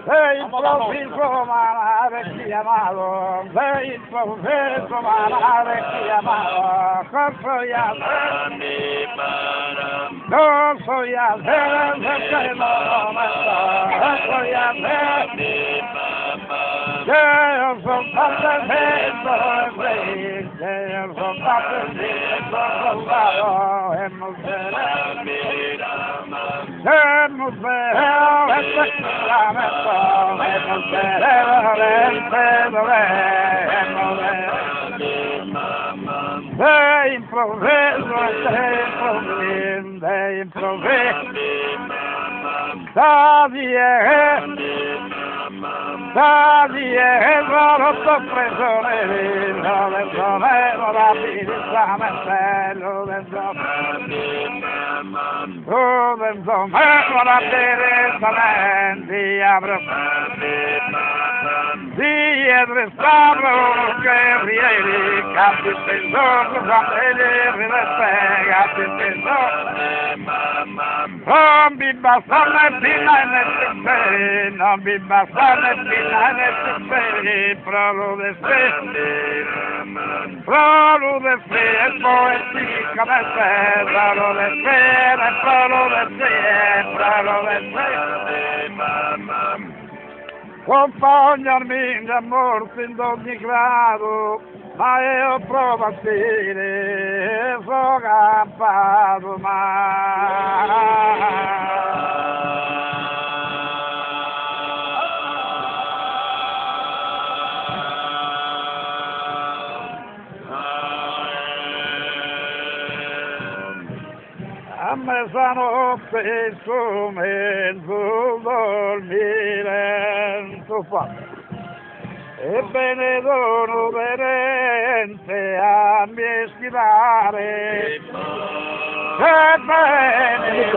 sei improvviso male chiamato, sei improvviso male chiamato, corso ya no soy a ver que no me soy a ver yo soy parte de todo el yo soy parte de todo hemos de improviso, de improviso, Dadie, rotto prigioniero del giovane rapidamente, lo del giovane rapidamente, avrò dietro stavano che rieri, capi tesoro, fratelli, capi tesoro, non mi bastano fino non mi bastano fino Prolo de fe, poeticamente, prolo de fe, accompagnarmi da morte in ogni grado, ma io provo a dire, sono campato a mezzanotte su mezzo dormire fa e bene dono verente a mi schivare e bene